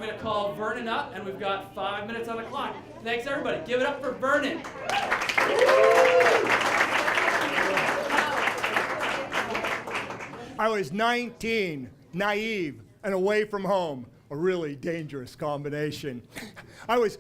going to call Vernon up, and we've got 5 minutes on the clock. Thanks, everybody. Give it up for Vernon. I was 19, naive, and away from home. A really dangerous combination. I was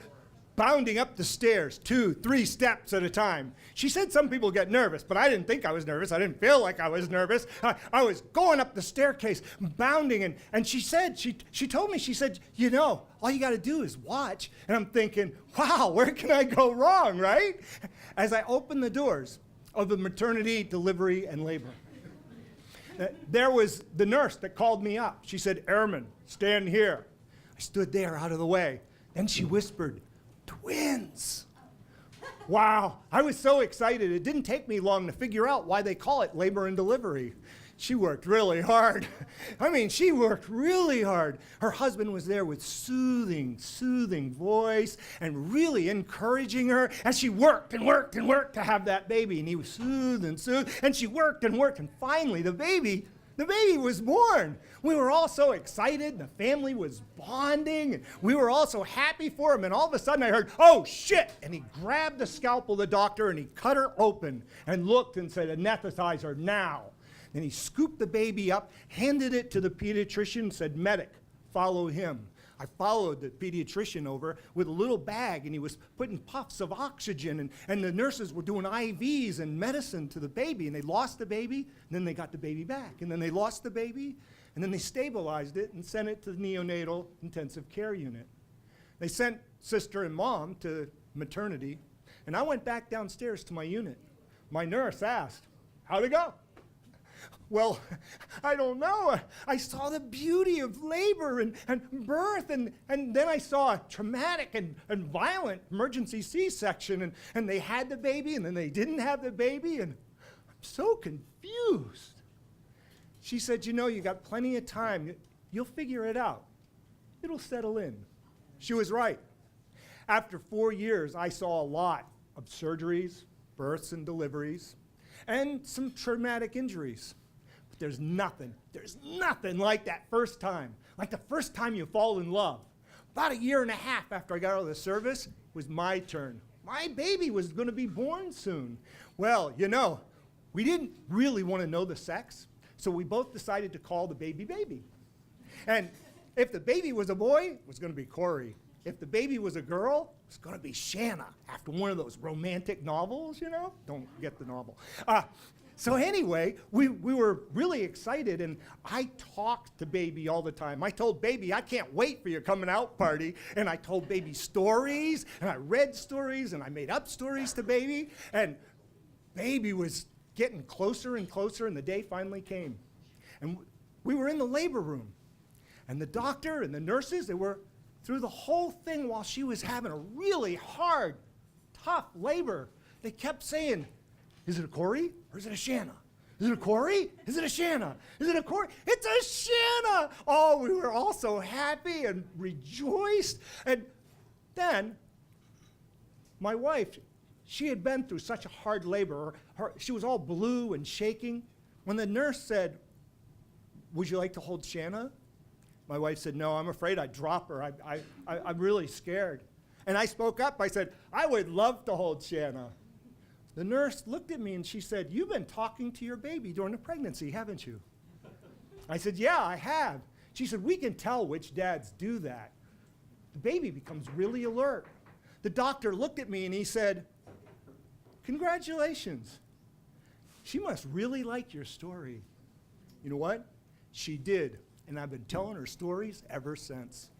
bounding up the stairs, 2, 3 steps at a time. She said some people get nervous, but I didn't think I was nervous. I didn't feel like I was nervous. I was going up the staircase, bounding, and she said, she told me, she said, you know, all you got to do is watch. And I'm thinking, wow, where can I go wrong, right? As I opened the doors of the maternity, delivery, and labor, there was the nurse that called me up. She said, Airman, stand here. I stood there out of the way. Then she whispered, twins. Wow, I was so excited. It didn't take me long to figure out why they call it labor and delivery. She worked really hard. I mean, she worked really hard. Her husband was there with soothing voice and really encouraging her as she worked and worked and worked to have that baby. And he was soothed, and she worked and worked, and finally the baby was born. We were all so excited, the family was bonding, and we were all so happy for him, and all of a sudden I heard, oh shit! And he grabbed the scalpel of the doctor and he cut her open and looked and said, anesthetize her now. Then he scooped the baby up, handed it to the pediatrician, and said, medic, follow him. I followed the pediatrician over with a little bag, and he was putting puffs of oxygen, and the nurses were doing IVs and medicine to the baby, and they lost the baby, and then they got the baby back, and then they lost the baby, and then they stabilized it and sent it to the neonatal intensive care unit. They sent sister and mom to maternity, and I went back downstairs to my unit. My nurse asked, how'd it go? Well, I don't know. I saw the beauty of labor and birth, and then I saw a traumatic and violent emergency C-section, and they had the baby, and then they didn't have the baby, and I'm so confused. She said, you know, you got plenty of time. You'll figure it out. It'll settle in. She was right. After 4 years, I saw a lot of surgeries, births and deliveries, and some traumatic injuries. But there's nothing like that first time. Like the first time you fall in love. About 1.5 years after I got out of the service, it was my turn. My baby was going to be born soon. Well, you know, we didn't really want to know the sex, so we both decided to call the baby baby. And if the baby was a boy, it was going to be Corey. If the baby was a girl, it was going to be Shanna, after one of those romantic novels, you know? Don't get the novel. So anyway, we were really excited, and I talked to baby all the time. I told baby, I can't wait for your coming out party. And I told baby stories, and I read stories, and I made up stories to baby. And baby was getting closer and closer, and the day finally came. And we were in the labor room. And the doctor and the nurses, they were through the whole thing while she was having a really hard, tough labor. They kept saying, is it a Corey or is it a Shanna? Is it a Corey? Is it a Shanna? Is it a Corey? It's a Shanna! Oh, we were all so happy and rejoiced. And then my wife, she had been through such a hard labor. She was all blue and shaking. When the nurse said, would you like to hold Shanna? My wife said, no, I'm afraid I'd drop her. I'm really scared. And I spoke up. I said, I would love to hold Shanna. The nurse looked at me and she said, you've been talking to your baby during the pregnancy, haven't you? I said, yeah, I have. She said, we can tell which dads do that. The baby becomes really alert. The doctor looked at me and he said, congratulations. She must really like your story. You know what? She did. And I've been telling her stories ever since.